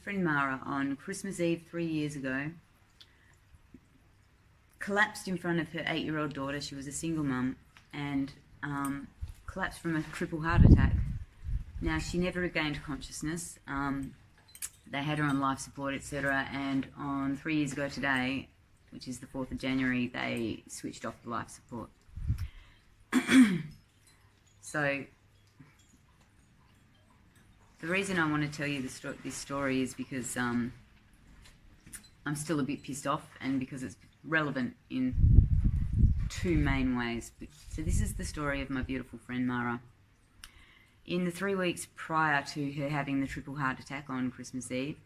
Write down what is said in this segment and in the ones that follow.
friend Mara on Christmas Eve 3 years ago collapsed in front of her 8-year-old daughter. She was a single mum and collapsed from a triple heart attack. Now, she never regained consciousness. They had her on life support, etc. And on 3 years ago today, which is the 4th of January, they switched off the life support. So, the reason I want to tell you this story is because I'm still a bit pissed off, and because it's relevant in two main ways. So this is the story of my beautiful friend Mara. In the 3 weeks prior to her having the triple heart attack on Christmas Eve,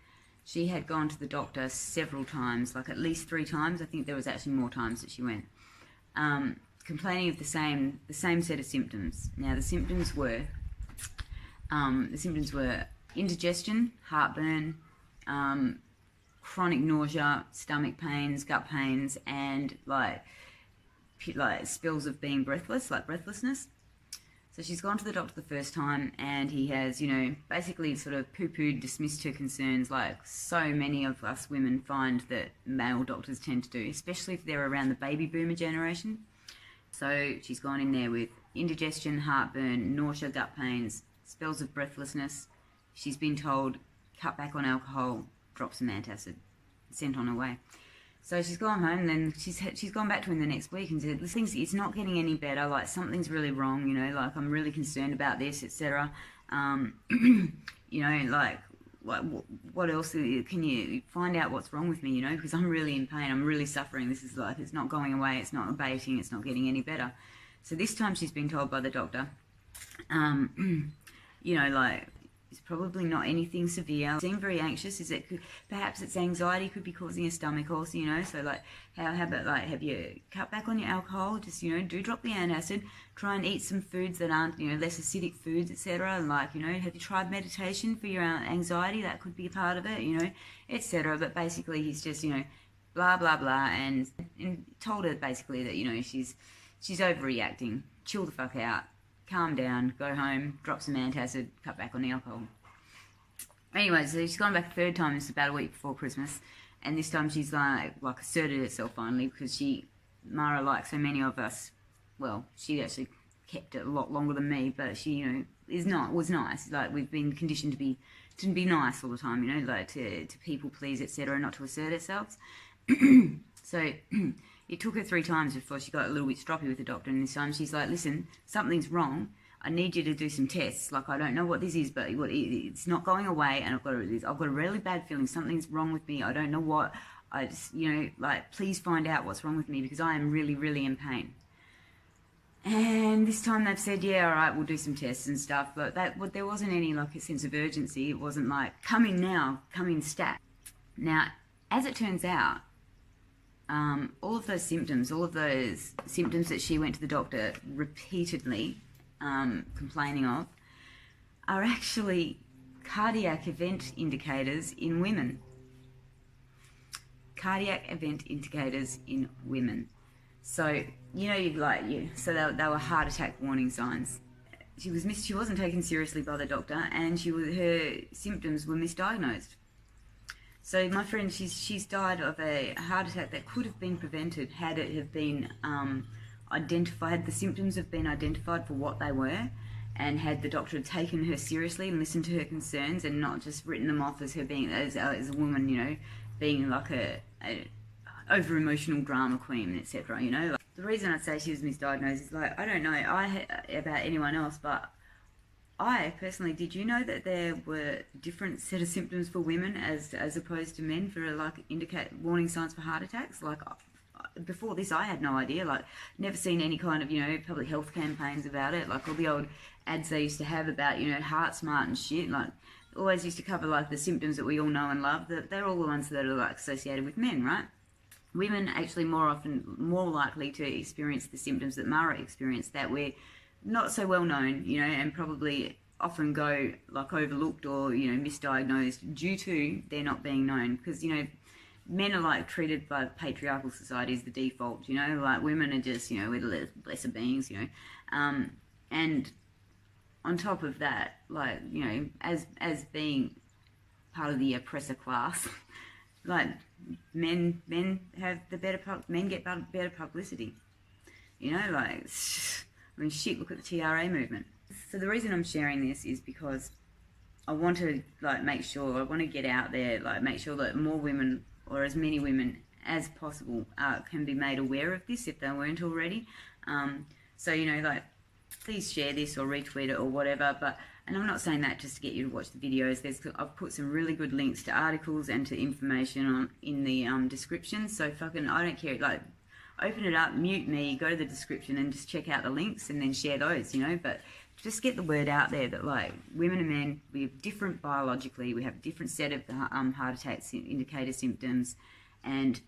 she had gone to the doctor several times, like at least 3 times. I think there was actually more times that she went, complaining of the same set of symptoms. Now, the symptoms were indigestion, heartburn, chronic nausea, stomach pains, gut pains, and like spells of being breathless, like breathlessness. So she's gone to the doctor the first time, and he has, basically sort of poo-pooed, dismissed her concerns, like so many of us women find that male doctors tend to do, especially if they're around the baby boomer generation. So she's gone in there with indigestion, heartburn, nausea, gut pains, spells of breathlessness. She's been told, cut back on alcohol, drop some antacid, sent on her way. So she's gone home, and then she's gone back to him the next week and said, listen, it's not getting any better, like something's really wrong, like I'm really concerned about this, etc. Like what else can you find out what's wrong with me, because I'm really in pain, I'm really suffering, this is like, it's not going away, it's not abating, it's not getting any better. So this time she's been told by the doctor, like, it's probably not anything severe. Seem very anxious. Perhaps it's anxiety, could be causing a stomach ulcer, so like, how about like, have you cut back on your alcohol? Just, do drop the antacid. Try and eat some foods that aren't, less acidic foods, etc. And like, have you tried meditation for your anxiety? That could be a part of it, etc. But basically he's just, blah, blah, blah, and told her basically that, she's overreacting. Chill the fuck out. Calm down, go home, drop some antacid, cut back on the alcohol. Anyway, so she's gone back a third time. It's about a week before Christmas, and this time she's like asserted herself finally, because Mara, like so many of us, well, she actually kept it a lot longer than me, but she, was nice. Like, we've been conditioned to be nice all the time, like to people please, etc., not to assert ourselves. So it took her 3 times before she got a little bit stroppy with the doctor, and this time she's like, listen, something's wrong. I need you to do some tests. Like, I don't know what this is, but it's not going away, and I've got a really bad feeling. Something's wrong with me. I don't know what. I just, please find out what's wrong with me, because I am really, really in pain. And this time they've said, yeah, all right, we'll do some tests and stuff, but there wasn't any, like, a sense of urgency. It wasn't like, come in now, come in stat. Now, as it turns out, all of those symptoms that she went to the doctor repeatedly complaining of, are actually cardiac event indicators in women. Cardiac event indicators in women. So, so they were heart attack warning signs. She wasn't taken seriously by the doctor, and her symptoms were misdiagnosed. So my friend, she's died of a heart attack that could have been prevented had it have been identified, the symptoms have been identified for what they were, and had the doctor taken her seriously and listened to her concerns, and not just written them off as her being, as a woman, being like a over-emotional drama queen, etc. Like, the reason I'd say she was misdiagnosed is, like, I don't know about anyone else, but I personally, did you know that there were different set of symptoms for women as opposed to men for, like, indicate warning signs for heart attacks? Like, before this, I had no idea. Like, never seen any kind of, public health campaigns about it. Like, all the old ads they used to have about, Heart Smart and shit. Like, always used to cover, like, the symptoms that we all know and love. They're all the ones that are, like, associated with men, right? Women actually more likely to experience the symptoms that Mara experienced, that we're not so well known, and probably often go like overlooked or, misdiagnosed due to there not being known. Because, men are like treated by the patriarchal society as the default, like women are just, we're the lesser beings, and on top of that, like, as being part of the oppressor class. Like, men have the men get better publicity. You know, like, I mean, shit, look at the TRA movement. So the reason I'm sharing this is because I want to, like, I want to get out there, like, make sure that more women, or as many women as possible, can be made aware of this if they weren't already. So, you know, like, please share this or retweet it or whatever, and I'm not saying that just to get you to watch the videos. I've put some really good links to articles and to information in the description, so fucking, I don't care, like, open it up, mute me, go to the description and just check out the links and then share those, you know, but just get the word out there that, like, women and men, we have different biologically, we have a different set of heart attack indicator symptoms. And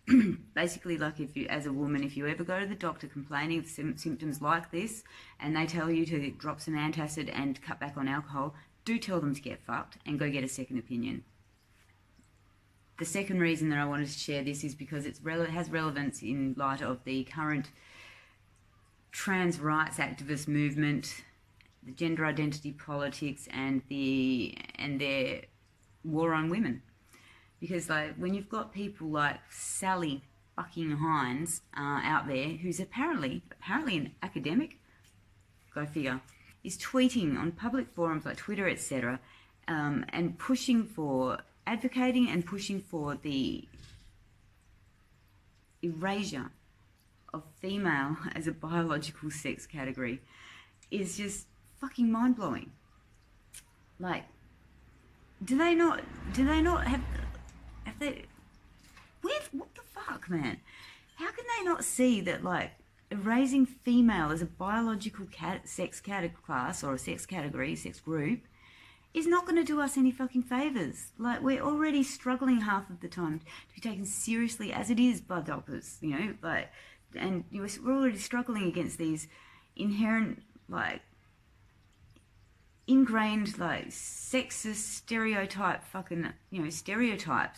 basically, like, if you, as a woman, if you ever go to the doctor complaining of symptoms like this and they tell you to drop some antacid and cut back on alcohol, do tell them to get fucked and go get a second opinion. The second reason that I wanted to share this is because it has relevance in light of the current trans rights activist movement, the gender identity politics, and their war on women. Because, like, when you've got people like Sally fucking Hines out there, who's apparently an academic, go figure, is tweeting on public forums like Twitter, etc., and advocating and pushing for the erasure of female as a biological sex category, is just fucking mind-blowing. Like, do they not have they, what the fuck, man? How can they not see that, like, erasing female as a biological sex class or a sex category, sex group, is not going to do us any fucking favours? Like, we're already struggling half of the time to be taken seriously as it is by doctors, you know, like, and we're already struggling against these inherent, like, ingrained, like, sexist stereotypes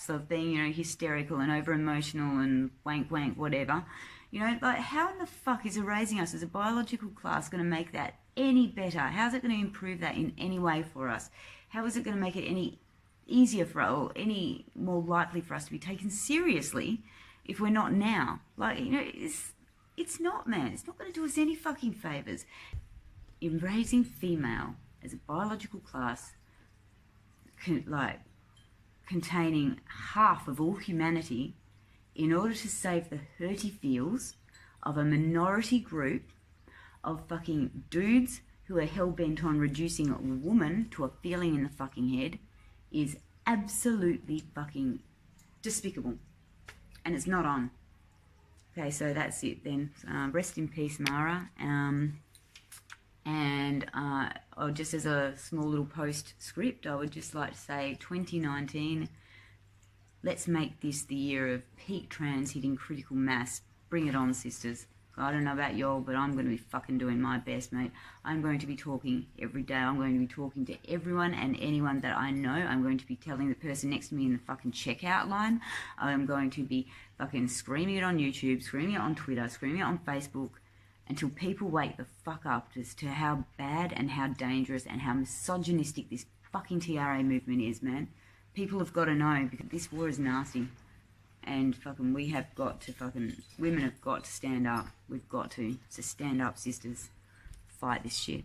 of being, you know, hysterical and over emotional and wank whatever, you know, like, how in the fuck is erasing us as a biological class going to make that any better? How's it going to improve that in any way for us? How is it going to make it any easier for us, or any more likely for us to be taken seriously if we're not now? Like, you know, it's not, man, it's not going to do us any fucking favors. Erasing female as a biological class, containing half of all humanity, in order to save the hurty feels of a minority group of fucking dudes who are hell-bent on reducing a woman to a feeling in the fucking head, is absolutely fucking despicable. And it's not on. Okay, so that's it then. Rest in peace, Mara. Or just as a small little postscript, I would just like to say 2019, let's make this the year of peak trans hitting critical mass. Bring it on, sisters. I don't know about y'all, but I'm going to be fucking doing my best, mate. I'm going to be talking every day. I'm going to be talking to everyone and anyone that I know. I'm going to be telling the person next to me in the fucking checkout line. I'm going to be fucking screaming it on YouTube, screaming it on Twitter, screaming it on Facebook, until people wake the fuck up as to how bad and how dangerous and how misogynistic this fucking TRA movement is, man. People have got to know, because this war is nasty. And fucking women have got to stand up. We've got to. So stand up, sisters. Fight this shit.